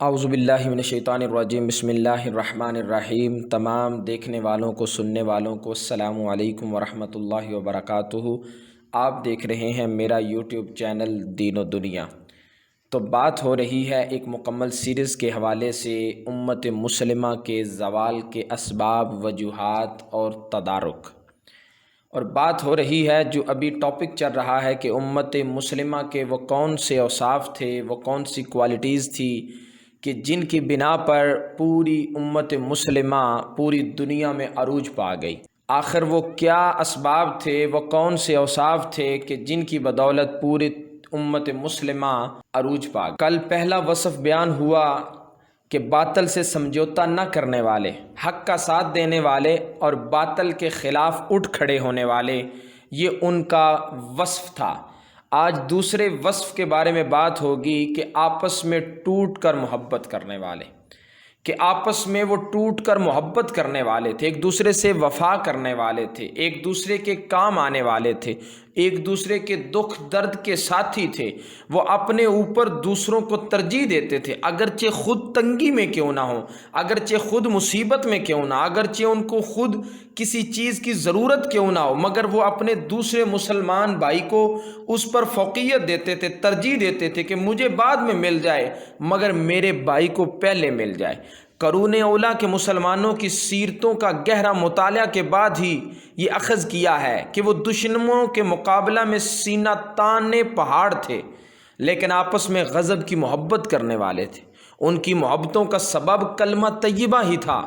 اعوذ باللہ من الشیطان الرجیم، بسم اللہ الرحمن الرحیم۔ تمام دیکھنے والوں کو، سننے والوں کو السلام علیکم ورحمۃ اللہ وبرکاتہ۔ آپ دیکھ رہے ہیں میرا یوٹیوب چینل دین و دنیا۔ تو بات ہو رہی ہے ایک مکمل سیریز کے حوالے سے امت مسلمہ کے زوال کے اسباب، وجوہات اور تدارک، اور بات ہو رہی ہے جو ابھی ٹاپک چل رہا ہے کہ امت مسلمہ کے وہ کون سے اوصاف تھے، وہ کون سی کوالٹیز تھی کہ جن کی بنا پر پوری امت مسلمہ پوری دنیا میں عروج پا گئی۔ آخر وہ کیا اسباب تھے، وہ کون سے اوصاف تھے کہ جن کی بدولت پوری امت مسلمہ عروج پا گئی۔ کل پہلا وصف بیان ہوا کہ باطل سے سمجھوتا نہ کرنے والے، حق کا ساتھ دینے والے اور باطل کے خلاف اٹھ کھڑے ہونے والے، یہ ان کا وصف تھا۔ آج دوسرے وصف کے بارے میں بات ہوگی کہ آپس میں ٹوٹ کر محبت کرنے والے، کہ آپس میں وہ ٹوٹ کر محبت کرنے والے تھے، ایک دوسرے سے وفا کرنے والے تھے، ایک دوسرے کے کام آنے والے تھے، ایک دوسرے کے دکھ درد کے ساتھی تھے۔ وہ اپنے اوپر دوسروں کو ترجیح دیتے تھے، اگرچہ خود تنگی میں کیوں نہ ہو، اگرچہ خود مصیبت میں کیوں نہ، اگرچہ ان کو خود کسی چیز کی ضرورت کیوں نہ ہو، مگر وہ اپنے دوسرے مسلمان بھائی کو اس پر فوقیت دیتے تھے، ترجیح دیتے تھے کہ مجھے بعد میں مل جائے مگر میرے بھائی کو پہلے مل جائے۔ قرون اولیٰ کے مسلمانوں کی سیرتوں کا گہرا مطالعہ کے بعد ہی یہ اخذ کیا ہے کہ وہ دشمنوں کے مقابلہ میں سینہ تانے پہاڑ تھے، لیکن آپس میں غضب کی محبت کرنے والے تھے۔ ان کی محبتوں کا سبب کلمہ طیبہ ہی تھا،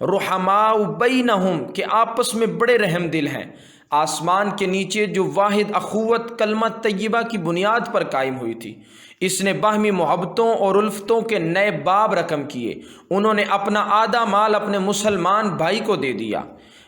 رحماء بینہم، کہ آپس میں بڑے رحم دل ہیں۔ آسمان کے نیچے جو واحد اخوت کلمہ طیبہ کی بنیاد پر قائم ہوئی تھی، اس نے باہمی محبتوں اور الفتوں کے نئے باب رقم کیے۔ انہوں نے اپنا آدھا مال اپنے مسلمان بھائی کو دے دیا،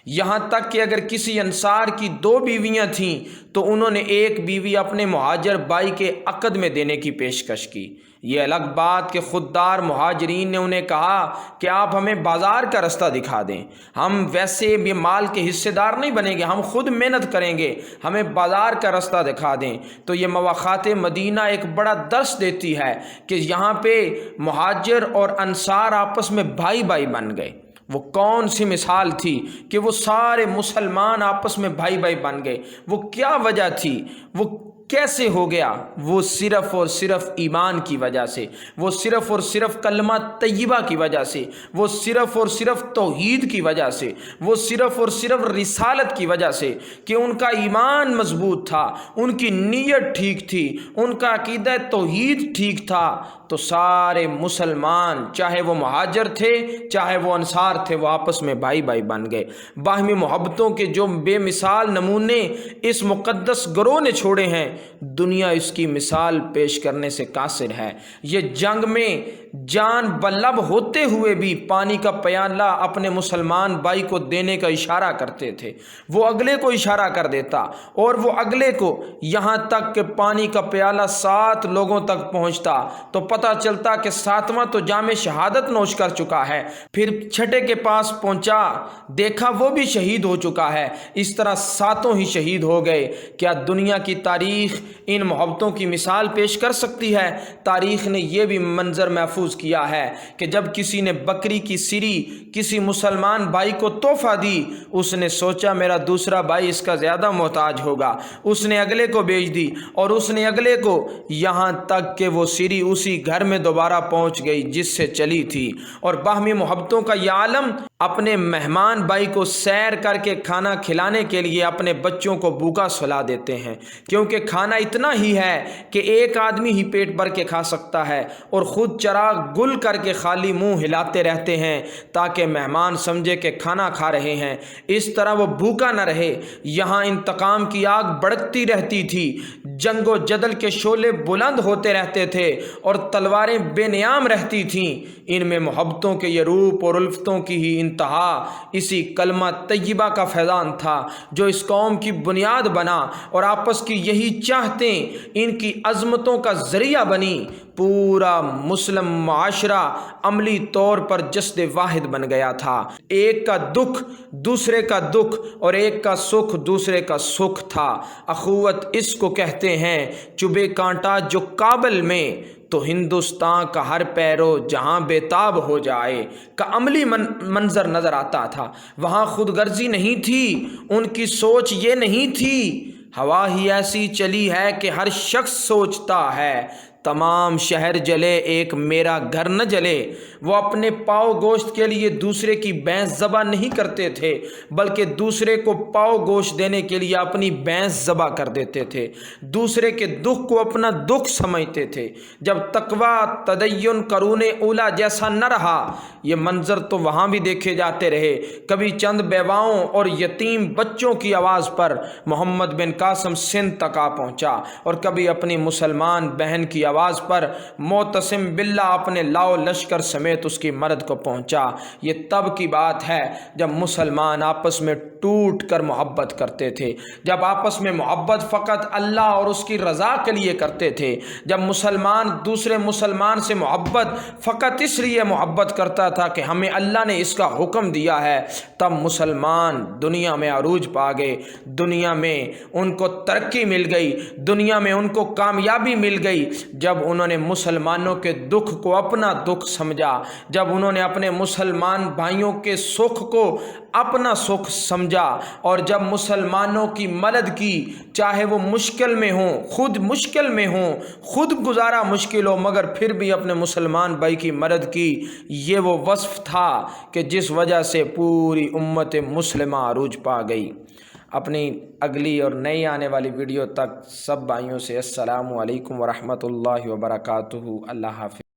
یہاں تک کہ اگر کسی انصار کی 2 بیویاں تھیں تو انہوں نے 1 بیوی اپنے مہاجر بھائی کے عقد میں دینے کی پیشکش کی۔ یہ الگ بات کہ خوددار مہاجرین نے انہیں کہا کہ آپ ہمیں بازار کا رستہ دکھا دیں، ہم ویسے بھی مال کے حصے دار نہیں بنیں گے، ہم خود محنت کریں گے، ہمیں بازار کا رستہ دکھا دیں۔ تو یہ مواخات مدینہ ایک بڑا درس دیتی ہے کہ یہاں پہ مہاجر اور انصار آپس میں بھائی بھائی بن گئے۔ وہ کون سی مثال تھی کہ وہ سارے مسلمان آپس میں بھائی بھائی بن گئے؟ وہ کیا وجہ تھی؟ وہ کیسے ہو گیا؟ وہ صرف اور صرف ایمان کی وجہ سے، وہ صرف اور صرف کلمہ طیبہ کی وجہ سے، وہ صرف اور صرف توحید کی وجہ سے، وہ صرف اور صرف رسالت کی وجہ سے کہ ان کا ایمان مضبوط تھا، ان کی نیت ٹھیک تھی، ان کا عقیدہ توحید ٹھیک تھا۔ تو سارے مسلمان، چاہے وہ مہاجر تھے چاہے وہ انصار تھے، وہ آپس میں بھائی بھائی بن گئے۔ باہمی محبتوں کے جو بے مثال نمونے اس مقدس گروہ نے چھوڑے ہیں، دنیا اس کی مثال پیش کرنے سے قاصر ہے۔ یہ جنگ میں جان بلب ہوتے ہوئے بھی پانی کا پیالہ اپنے مسلمان بھائی کو دینے کا اشارہ کرتے تھے، وہ اگلے کو اشارہ کر دیتا اور وہ اگلے کو، یہاں تک کہ پانی کا پیالہ 7 لوگوں تک پہنچتا تو پتہ چلتا کہ 7واں تو جام شہادت نوش کر چکا ہے، پھر 6 کے پاس پہنچا، دیکھا وہ بھی شہید ہو چکا ہے، اس طرح 7 ہی شہید ہو گئے۔ کیا دنیا کی تاریخ ان محبتوں کی مثال پیش کر سکتی ہے؟ تاریخ نے یہ بھی منظر محفوظ کیا ہے کہ جب کسی نے بکری کی سری کسی مسلمان بھائی کو تحفہ دی، اس نے سوچا میرا دوسرا بھائی اس کا زیادہ محتاج ہوگا، اس نے اگلے کو بیچ دی اور اس نے اگلے کو، یہاں تک کہ وہ سری اسی گھر میں دوبارہ پہنچ گئی جس سے چلی تھی۔ اور باہمی محبتوں کا یہ عالم اپنے مہمان بھائی کو سیر کر کے کھانا کھلانے کے لیے اپنے بچوں کو بھوکا سلا دیتے ہیں، کیونکہ کھانا اتنا ہی ہے کہ ایک آدمی ہی پیٹ بھر کے کھا سکتا ہے، اور خود چراغ گل کر کے خالی منہ ہلاتے رہتے ہیں تاکہ مہمان سمجھے کہ کھانا کھا رہے ہیں، اس طرح وہ بھوکا نہ رہے۔ یہاں انتقام کی آگ بڑھتی رہتی تھی، جنگ و جدل کے شعلے بلند ہوتے رہتے تھے اور تلواریں بے نیام رہتی تھیں۔ ان میں محبتوں کے یہ روپ اور الفتوں کی ہی انتہا اسی کلمہ طیبہ کا فیضان تھا جو اس قوم کی بنیاد بنا، اور آپس کی یہی چاہتیں ان کی عظمتوں کا ذریعہ بنی۔ پورا مسلم معاشرہ عملی طور پر جسد واحد بن گیا تھا، ایک کا دکھ دوسرے کا دکھ اور ایک کا سکھ دوسرے کا سکھ تھا۔ اخوت اس کو کہتے ہیں، چبھے کانٹا جو کابل میں تو ہندوستان کا ہر پیرو جہاں بےتاب ہو جائے کا عملی منظر نظر آتا تھا۔ وہاں خود غرضی نہیں تھی، ان کی سوچ یہ نہیں تھی، ہوا ہی ایسی چلی ہے کہ ہر شخص سوچتا ہے تمام شہر جلے ایک میرا گھر نہ جلے۔ وہ اپنے پاؤ گوشت کے لیے دوسرے کی بھینس ذبح نہیں کرتے تھے، بلکہ دوسرے کو پاؤ گوشت دینے کے لیے اپنی بھینس ذبح کر دیتے تھے۔ دوسرے کے دکھ کو اپنا دکھ سمجھتے تھے۔ جب تقویٰ تدین قرون اولیٰ جیسا نہ رہا، یہ منظر تو وہاں بھی دیکھے جاتے رہے۔ کبھی چند بیواؤں اور یتیم بچوں کی آواز پر محمد بن قاسم سندھ تک آ پہنچا، اور کبھی اپنی مسلمان بہن کی آواز پر معتصم باللہ اپنے لاؤ لشکر سمیت اس کی مرد کو پہنچا۔ یہ تب کی بات ہے جب مسلمان آپس میں ٹوٹ کر محبت کرتے تھے، جب آپس میں محبت فقط اللہ اور اس کی رضا کے لیے کرتے تھے، جب مسلمان دوسرے مسلمان سے محبت فقط اس لیے محبت کرتا تھا کہ ہمیں اللہ نے اس کا حکم دیا ہے، تب مسلمان دنیا میں عروج پا گئے، دنیا میں ان کو ترقی مل گئی، دنیا میں ان کو کامیابی مل گئی جب انہوں نے مسلمانوں کے دکھ کو اپنا دکھ سمجھا، جب انہوں نے اپنے مسلمان بھائیوں کے سکھ کو اپنا سکھ سمجھا، اور جب مسلمانوں کی مدد کی، چاہے وہ مشکل میں ہوں، خود مشکل میں ہوں، خود گزارا مشکل ہو، مگر پھر بھی اپنے مسلمان بھائی کی مدد کی۔ یہ وہ وصف تھا کہ جس وجہ سے پوری امت مسلمہ عروج پا گئی۔ اپنی اگلی اور نئی آنے والی ویڈیو تک سب بھائیوں سے السلام علیکم ورحمۃ اللہ وبرکاتہ۔ اللہ حافظ۔